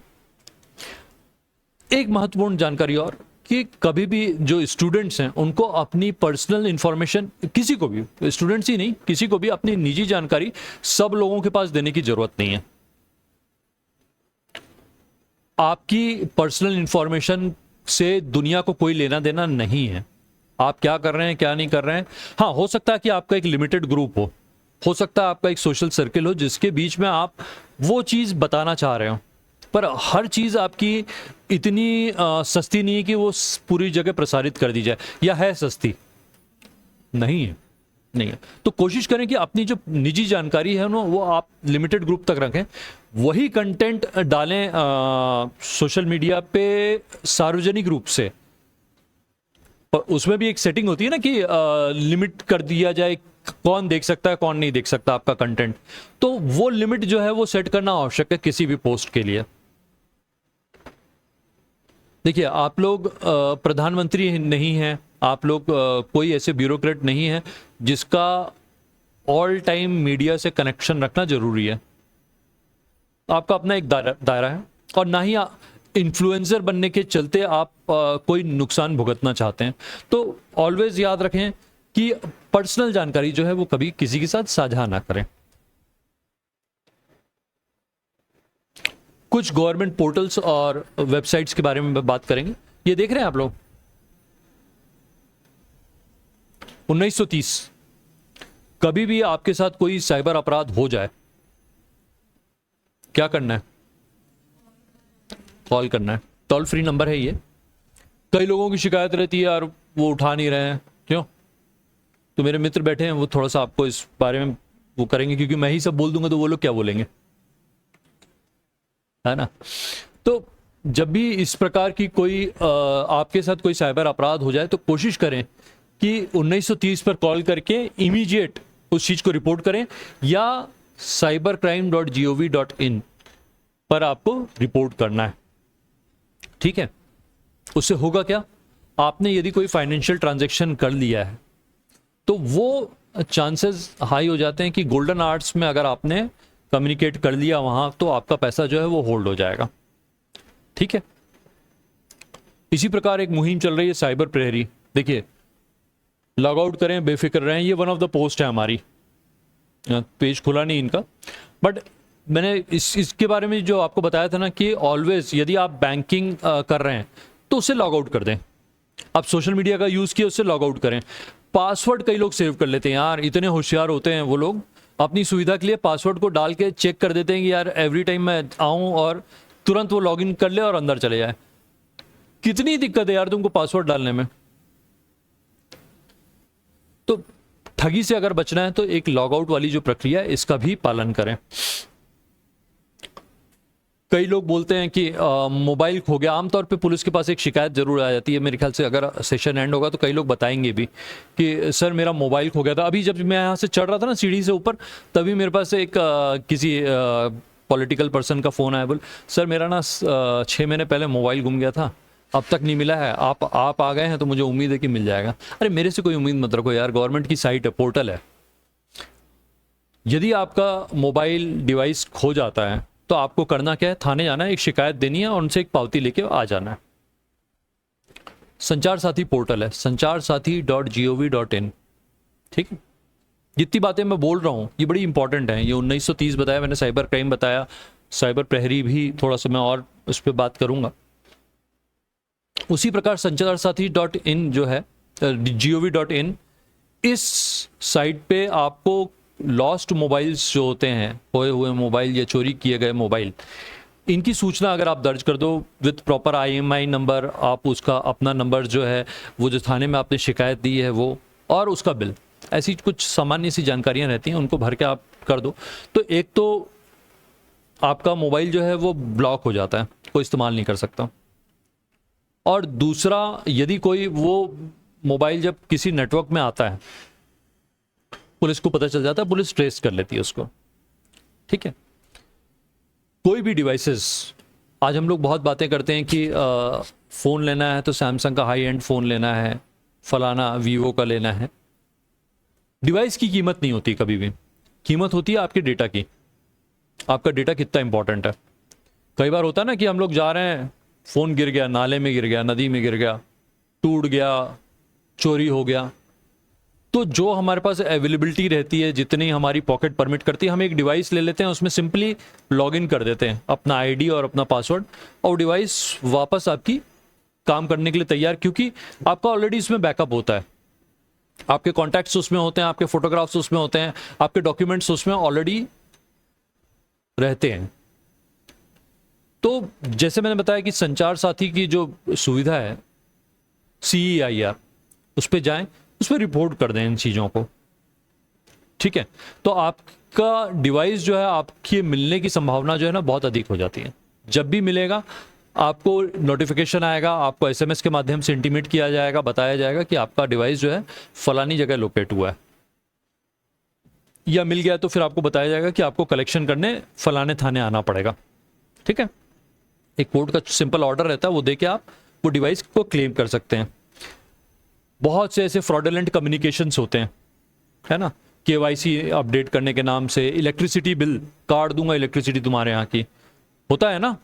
एक महत्वपूर्ण जानकारी और, कि कभी भी जो स्टूडेंट्स हैं उनको अपनी पर्सनल इंफॉर्मेशन, किसी को भी, स्टूडेंट्स ही नहीं, किसी को भी अपनी निजी जानकारी सब लोगों के पास देने की जरूरत नहीं है। आपकी पर्सनल इंफॉर्मेशन से दुनिया को कोई लेना देना नहीं है। आप क्या कर रहे हैं, क्या नहीं कर रहे हैं। हाँ, हो सकता है कि आपका एक लिमिटेड ग्रुप हो सकता है आपका एक सोशल सर्किल हो जिसके बीच में आप वो चीज़ बताना चाह रहे हो, पर हर चीज़ आपकी इतनी सस्ती नहीं है कि वो पूरी जगह प्रसारित कर दी जाए, या है सस्ती? नहीं है। तो कोशिश करें कि अपनी जो निजी जानकारी है ना, वो आप लिमिटेड ग्रुप तक रखें। वही कंटेंट डालें सोशल मीडिया पे सार्वजनिक रूप से। पर उसमें भी एक सेटिंग होती है ना कि लिमिट कर दिया जाए, कौन देख सकता है कौन नहीं देख सकता आपका कंटेंट। तो वो लिमिट जो है वो सेट करना आवश्यक है किसी भी पोस्ट के लिए। देखिए, आप लोग प्रधानमंत्री नहीं हैं, आप लोग कोई ऐसे ब्यूरोक्रेट नहीं है जिसका ऑल टाइम मीडिया से कनेक्शन रखना जरूरी है। आपका अपना एक दायरा है, और ना ही इन्फ्लुएंसर बनने के चलते आप कोई नुकसान भुगतना चाहते हैं। तो ऑलवेज याद रखें कि पर्सनल जानकारी जो है वो कभी किसी के साथ साझा ना करें। कुछ गवर्नमेंट पोर्टल्स और वेबसाइट्स के बारे में बात करेंगे। ये देख रहे हैं आप लोग, 1930। कभी भी आपके साथ कोई साइबर अपराध हो जाए, क्या करना है? कॉल करना है। टोल फ्री नंबर है ये। कई लोगों की शिकायत रहती है, यार वो उठा नहीं रहे हैं, क्यों? तो मेरे मित्र बैठे हैं, वो थोड़ा सा आपको इस बारे में वो करेंगे, क्योंकि मैं ही सब बोल दूंगा तो वो लोग क्या बोलेंगे, है ना। तो जब भी इस प्रकार की कोई आपके साथ कोई साइबर अपराध हो जाए तो कोशिश करें कि 1930 पर कॉल करके इमीडिएट उस चीज को रिपोर्ट करें, या cybercrime.gov.in पर आपको रिपोर्ट करना है। ठीक है, उससे होगा क्या, आपने यदि कोई फाइनेंशियल ट्रांजैक्शन कर लिया है तो वो चांसेस हाई हो जाते हैं कि गोल्डन आवर्स में अगर आपने कम्युनिकेट कर लिया वहां, तो आपका पैसा जो है वो होल्ड हो जाएगा। ठीक है, इसी प्रकार एक मुहिम चल रही है साइबर प्रहरी। देखिए, लॉग आउट करें, बेफिक्र रहें, ये वन ऑफ द पोस्ट है हमारी। पेज खुला नहीं इनका, बट मैंने इसके बारे में जो आपको बताया था ना कि ऑलवेज यदि आप बैंकिंग कर रहे हैं तो उससे लॉग आउट कर दें। आप सोशल मीडिया का यूज़ किया, उससे लॉग आउट करें। पासवर्ड कई लोग सेव कर लेते हैं यार, इतने होशियार होते हैं वो लोग, अपनी सुविधा के लिए पासवर्ड को डाल के चेक कर देते हैं कि यार एवरी टाइम मैं आऊँ और तुरंत वो लॉग इन कर ले और अंदर चले जाए। कितनी दिक्कत है यार तुमको पासवर्ड डालने में। तो ठगी से अगर बचना है तो एक लॉग आउट वाली जो प्रक्रिया है इसका भी पालन करें। कई लोग बोलते हैं कि मोबाइल खो गया। आमतौर पे पुलिस के पास एक शिकायत जरूर आ जाती है, मेरे ख्याल से अगर सेशन एंड होगा तो कई लोग बताएंगे भी कि सर मेरा मोबाइल खो गया था। अभी जब मैं यहाँ से चढ़ रहा था ना सीढ़ी से ऊपर, तभी मेरे पास एक किसी पॉलिटिकल पर्सन का फ़ोन आया, बोल सर मेरा ना 6 महीने पहले मोबाइल गुम गया था, अब तक नहीं मिला है, आप आ गए हैं तो मुझे उम्मीद है कि मिल जाएगा। अरे मेरे से कोई उम्मीद मत रखो यार, गवर्नमेंट की साइट है, पोर्टल है। यदि आपका मोबाइल डिवाइस खो जाता है तो आपको करना क्या है, थाने जाना है, एक शिकायत देनी है और उनसे एक पावती लेके आ जाना है। संचार साथी पोर्टल है, sancharsati.gov.in। ठीक है, जितनी बातें मैं बोल रहा हूं ये बड़ी इंपॉर्टेंट है। ये 1930 बताया मैंने, साइबर क्राइम बताया, साइबर प्रहरी भी थोड़ा सा मैं और उस पर बात करूंगा। उसी प्रकार sancharsati.in जो है gov.in, इस साइट पे आपको लॉस्ट मोबाइल्स जो होते हैं, खोए हुए मोबाइल या चोरी किए गए मोबाइल, इनकी सूचना अगर आप दर्ज कर दो विद प्रॉपर IMEI नंबर, आप उसका अपना नंबर जो है वो जो थाने में आपने शिकायत दी है वो, और उसका बिल, ऐसी कुछ सामान्य सी जानकारियां रहती हैं, उनको भर के आप कर दो तो एक तो आपका मोबाइल जो है वो ब्लॉक हो जाता है, कोई इस्तेमाल नहीं कर सकता। और दूसरा, यदि कोई वो मोबाइल जब किसी नेटवर्क में आता है, पुलिस को पता चल जाता है, पुलिस ट्रेस कर लेती है उसको। ठीक है, कोई भी डिवाइसेस, आज हम लोग बहुत बातें करते हैं कि फ़ोन लेना है तो सैमसंग का हाई एंड फ़ोन लेना है, फलाना वीवो का लेना है। डिवाइस की कीमत नहीं होती कभी भी, कीमत होती है आपके डेटा की। आपका डेटा कितना इंपॉर्टेंट है। कई बार होता है ना कि हम लोग जा रहे हैं, फ़ोन गिर गया, नाले में गिर गया, नदी में गिर गया, टूट गया, चोरी हो गया, तो जो हमारे पास अवेलेबिलिटी रहती है, जितनी हमारी पॉकेट परमिट करती है, हम एक डिवाइस ले लेते हैं, उसमें सिंपली लॉगिन कर देते हैं अपना आईडी और अपना पासवर्ड, और डिवाइस वापस आपकी काम करने के लिए तैयार, क्योंकि आपका ऑलरेडी इसमें बैकअप होता है, आपके कॉन्टैक्ट्स उसमें होते हैं, आपके फोटोग्राफ्स उसमें होते हैं, आपके डॉक्यूमेंट्स उसमें ऑलरेडी रहते हैं। तो जैसे मैंने बताया कि संचार साथी की जो सुविधा है CEIR, उस पर जाएं, उस पर रिपोर्ट कर दें इन चीज़ों को। ठीक है, तो आपका डिवाइस जो है, आपके मिलने की संभावना जो है ना बहुत अधिक हो जाती है। जब भी मिलेगा आपको नोटिफिकेशन आएगा, आपको SMS के माध्यम से इंटीमेट किया जाएगा, बताया जाएगा कि आपका डिवाइस जो है फलानी जगह लोकेट हुआ है, या मिल गया तो फिर आपको बताया जाएगा कि आपको कलेक्शन करने फलाने थाने आना पड़ेगा। ठीक है, एक कोर्ट का सिंपल ऑर्डर रहता है, वो देके आप वो डिवाइस को क्लेम कर सकते हैं। बहुत से ऐसे फ्रॉडुलेंट कम्युनिकेशंस होते हैं, है ना, KYC अपडेट करने के नाम से, इलेक्ट्रिसिटी बिल काट दूंगा, इलेक्ट्रिसिटी तुम्हारे यहाँ की, होता है ना।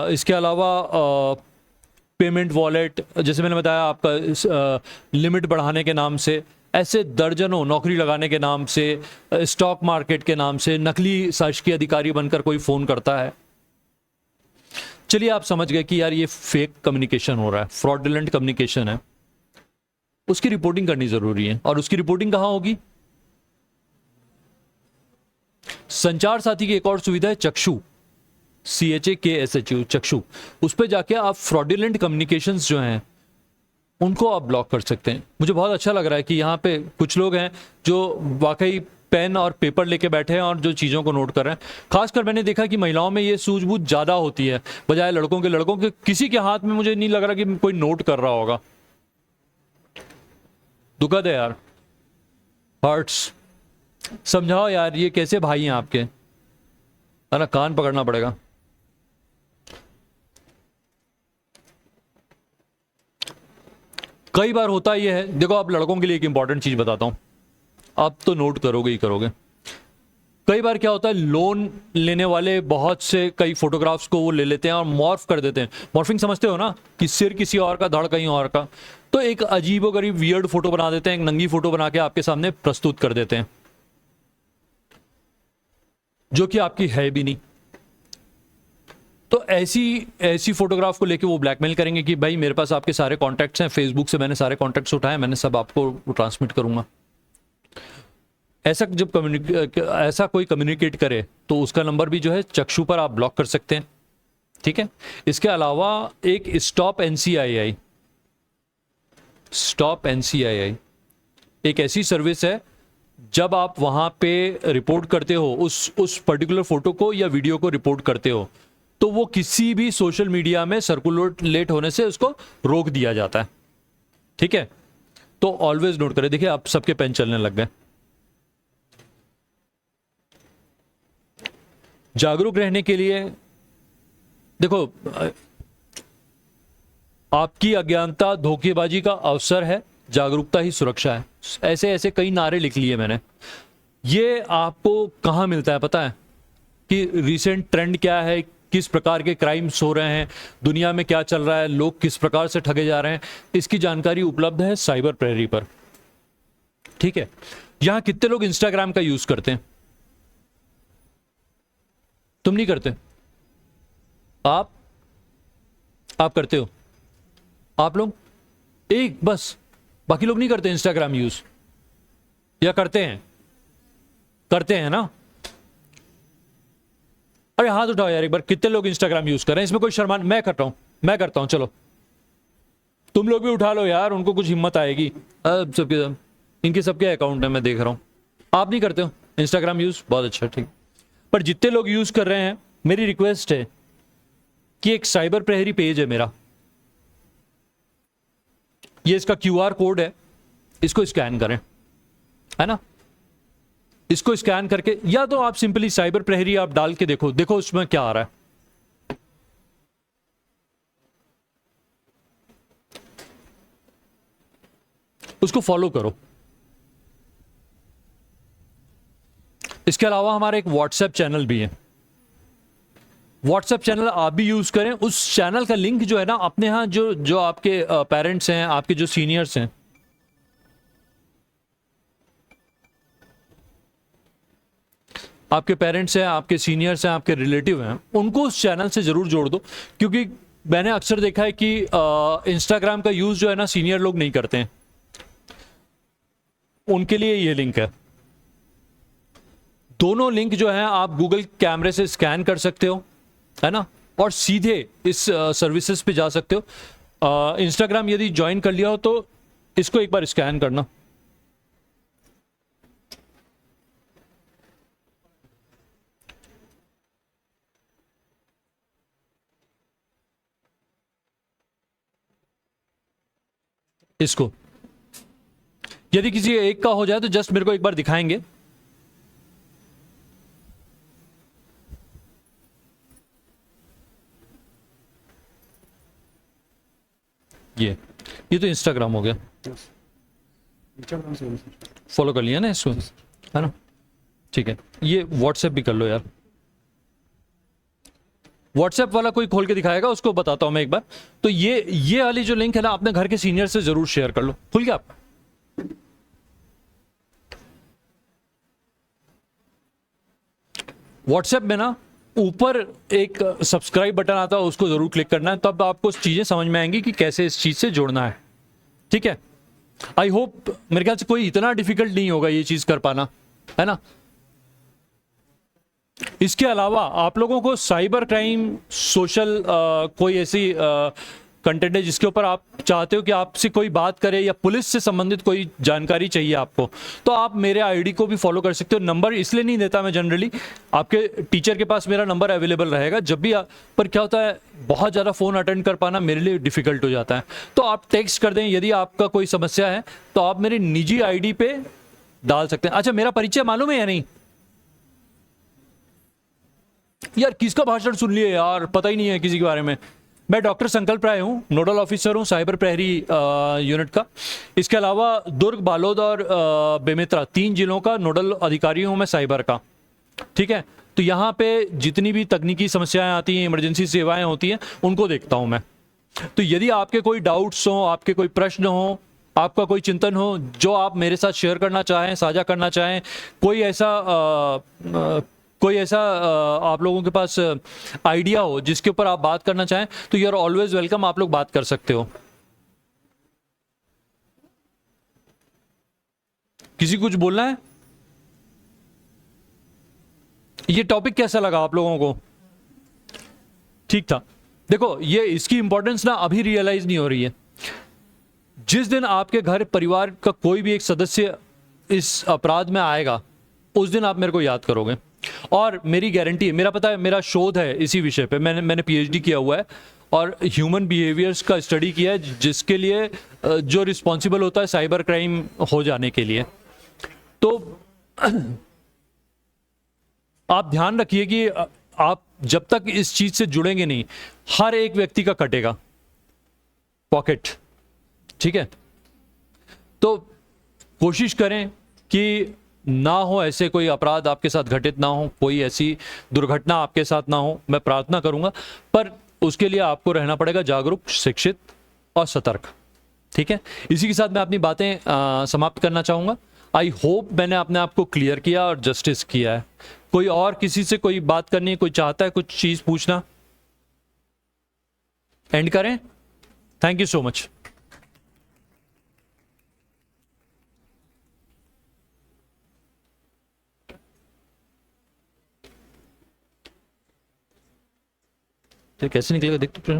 इसके अलावा पेमेंट वॉलेट, जैसे मैंने बताया, आपका लिमिट बढ़ाने के नाम से, ऐसे दर्जनों, नौकरी लगाने के नाम से, स्टॉक मार्केट के नाम से, नकली शासकीय अधिकारी बनकर कोई फ़ोन करता है। चलिए आप समझ गए कि यार ये फेक कम्युनिकेशन हो रहा है, फ्रॉडुलेंट कम्युनिकेशन है, उसकी रिपोर्टिंग करनी जरूरी है। और उसकी रिपोर्टिंग कहां होगी? संचार साथी की एक और सुविधा है चक्षु, CHAKSHU, चक्षु। उस पर जाके आप फ्रॉडुलेंट कम्युनिकेशंस जो हैं उनको आप ब्लॉक कर सकते हैं। मुझे बहुत अच्छा लग रहा है कि यहाँ पे कुछ लोग हैं जो वाकई पेन और पेपर लेके बैठे हैं और जो चीज़ों को नोट कर रहे हैं। खासकर मैंने देखा कि महिलाओं में ये सूझबूझ ज़्यादा होती है बजाय लड़कों के। लड़कों के किसी के हाथ में मुझे नहीं लग रहा कि कोई नोट कर रहा होगा। दुखद है यार, हर्ट्स। समझाओ यार, ये कैसे भाई हैं आपके, है ना, कान पकड़ना पड़ेगा। कई बार होता ये है, देखो आप लड़कों के लिए एक इंपॉर्टेंट चीज बताता हूं, आप तो नोट करोगे ही करोगे। कई बार क्या होता है, लोन लेने वाले बहुत से कई फोटोग्राफ्स को वो ले लेते हैं और मॉर्फ कर देते हैं। मॉर्फिंग समझते हो ना, कि सिर किसी और का, धड़ कहीं और का। तो एक अजीबोगरीब वियर्ड फोटो बना देते हैं, एक नंगी फोटो बना के आपके सामने प्रस्तुत कर देते हैं, जो कि आपकी है भी नहीं। तो ऐसी फोटोग्राफ को लेके वो ब्लैकमेल करेंगे कि भाई मेरे पास आपके सारे कॉन्टैक्ट्स हैं, फेसबुक से मैंने सारे कॉन्टैक्ट्स उठाए, मैंने सब आपको ट्रांसमिट करूंगा। ऐसा कोई कम्युनिकेट करे तो उसका नंबर भी जो है चक्षु पर आप ब्लॉक कर सकते हैं, ठीक है। इसके अलावा एक स्टॉप एनसीआईआई एक ऐसी सर्विस है, जब आप वहां पे रिपोर्ट करते हो, उस पर्टिकुलर फोटो को या वीडियो को रिपोर्ट करते हो, तो वो किसी भी सोशल मीडिया में सर्कुलेट होने से उसको रोक दिया जाता है, ठीक है। तो ऑलवेज नोट करें। देखिए अब सबके पेन चलने लग गए। जागरूक रहने के लिए देखो, आपकी अज्ञानता धोखेबाजी का अवसर है, जागरूकता ही सुरक्षा है। ऐसे ऐसे कई नारे लिख लिए मैंने। ये आपको कहां मिलता है पता है, कि रिसेंट ट्रेंड क्या है, किस प्रकार के क्राइम्स हो रहे हैं, दुनिया में क्या चल रहा है, लोग किस प्रकार से ठगे जा रहे हैं, इसकी जानकारी उपलब्ध है साइबर प्रहरी पर, ठीक है। यहां कितने लोग इंस्टाग्राम का यूज करते हैं? तुम नहीं करते, आप करते हो, आप लोग एक बस, बाकी लोग नहीं करते इंस्टाग्राम यूज, या करते हैं ना? अरे हाथ उठाओ यार एक बार, कितने लोग इंस्टाग्राम यूज कर रहे हैं? इसमें कोई शर्मान, मैं करता हूं, चलो तुम लोग भी उठा लो यार, उनको कुछ हिम्मत आएगी। सबके इनके सबके अकाउंट है, मैं देख रहा हूं। आप नहीं करते हो इंस्टाग्राम यूज, बहुत अच्छा, ठीक। पर जितने लोग यूज कर रहे हैं, मेरी रिक्वेस्ट है कि एक साइबर प्रहरी पेज है मेरा, ये इसका क्यूआर कोड है, इसको स्कैन करें, है ना। इसको स्कैन करके, या तो आप सिंपली साइबर प्रहरी आप डाल के देखो उसमें क्या आ रहा है। उसको फॉलो करो। इसके अलावा हमारा एक व्हाट्सएप चैनल भी है। व्हाट्सएप चैनल आप भी यूज करें। उस चैनल का लिंक जो है ना, अपने यहां जो आपके पेरेंट्स हैं, आपके जो सीनियर्स हैं, आपके सीनियर्स हैं, आपके रिलेटिव हैं, उनको उस चैनल से जरूर जोड़ दो। क्योंकि मैंने अक्सर देखा है कि इंस्टाग्राम का यूज जो है ना, सीनियर लोग नहीं करते हैं, उनके लिए ये लिंक है। दोनों लिंक जो है आप गूगल कैमरे से स्कैन कर सकते हो, है ना, और सीधे इस सर्विसेज पे जा सकते हो। इंस्टाग्राम यदि ज्वाइन कर लिया हो तो इसको एक बार स्कैन करना। इसको यदि किसी एक का हो जाए तो जस्ट मेरे को एक बार दिखाएंगे। ये तो इंस्टाग्राम हो गया, फॉलो कर लिया ना इसको, है ना, ठीक है। ये व्हाट्सएप भी कर लो यार। व्हाट्सएप वाला कोई खोल के दिखाएगा, उसको बताता हूं मैं एक बार। तो ये वाली जो लिंक है ना, अपने घर के सीनियर से जरूर शेयर कर लो। खुल गया आपका? व्हाट्सएप में ना ऊपर एक सब्सक्राइब बटन आता है, उसको जरूर क्लिक करना है, तब आपको चीजें समझ में आएंगी कि कैसे इस चीज से जुड़ना है, ठीक है। आई होप, मेरे ख्याल से कोई इतना डिफिकल्ट नहीं होगा ये चीज कर पाना, है ना। इसके अलावा आप लोगों को साइबर क्राइम, सोशल कोई ऐसी कंटेंट है जिसके ऊपर आप चाहते हो कि आपसे कोई बात करे, या पुलिस से संबंधित कोई जानकारी चाहिए आपको, तो आप मेरे आईडी को भी फॉलो कर सकते हो। नंबर इसलिए नहीं देता मैं जनरली, आपके टीचर के पास मेरा नंबर अवेलेबल रहेगा जब भी पर क्या होता है, बहुत ज़्यादा फ़ोन अटेंड कर पाना मेरे लिए डिफिकल्ट हो जाता है। तो आप टेक्स्ट कर दें, यदि आपका कोई समस्या है तो आप मेरी निजी आई पे डाल सकते हैं। अच्छा, मेरा परिचय मालूम है या नहीं यार? किसका भाषण सुन लिए यार, पता ही नहीं है किसी के बारे में। मैं डॉक्टर संकल्प राय हूँ, नोडल ऑफिसर हूँ साइबर प्रहरी यूनिट का। इसके अलावा दुर्ग, बालोद और बेमेतरा 3 जिलों का नोडल अधिकारी हूँ मैं साइबर का, ठीक है, तो यहाँ पे जितनी भी तकनीकी समस्याएं आती हैं, इमरजेंसी सेवाएं होती हैं, उनको देखता हूं मैं। तो यदि आपके कोई डाउट्स हो, आपके कोई प्रश्न हो, आपका कोई चिंतन हो जो आप मेरे साथ शेयर करना चाहें, साझा करना चाहें, कोई ऐसा आप लोगों के पास आइडिया हो जिसके ऊपर आप बात करना चाहें, तो यू आर ऑलवेज वेलकम, आप लोग बात कर सकते हो। किसी कुछ बोलना है? ये टॉपिक कैसा लगा आप लोगों को? ठीक था। देखो, ये इसकी इंपॉर्टेंस ना अभी रियलाइज नहीं हो रही है। जिस दिन आपके घर परिवार का कोई भी एक सदस्य इस अपराध में आएगा, उस दिन आप मेरे को याद करोगे। और मेरी गारंटी है, मेरा पता है, मेरा शोध है इसी विषय पे, मैंने पीएचडी किया हुआ है और ह्यूमन बिहेवियर्स का स्टडी किया है, जिसके लिए जो रिस्पॉन्सिबल होता है साइबर क्राइम हो जाने के लिए। तो आप ध्यान रखिए कि आप जब तक इस चीज से जुड़ेंगे नहीं, हर एक व्यक्ति का कटेगा पॉकेट। ठीक है, तो कोशिश करें कि ना हो ऐसे कोई अपराध आपके साथ घटित ना हो, कोई ऐसी दुर्घटना आपके साथ ना हो, मैं प्रार्थना करूंगा। पर उसके लिए आपको रहना पड़ेगा जागरूक, शिक्षित और सतर्क। ठीक है, इसी के साथ मैं अपनी बातें समाप्त करना चाहूंगा। आई होप मैंने अपने आप को क्लियर किया और जस्टिस किया है। कोई और किसी से कोई बात करनी है, कोई चाहता है कुछ चीज पूछना? एंड करें? Thank you so much. कैसे निकलेगा देख तो।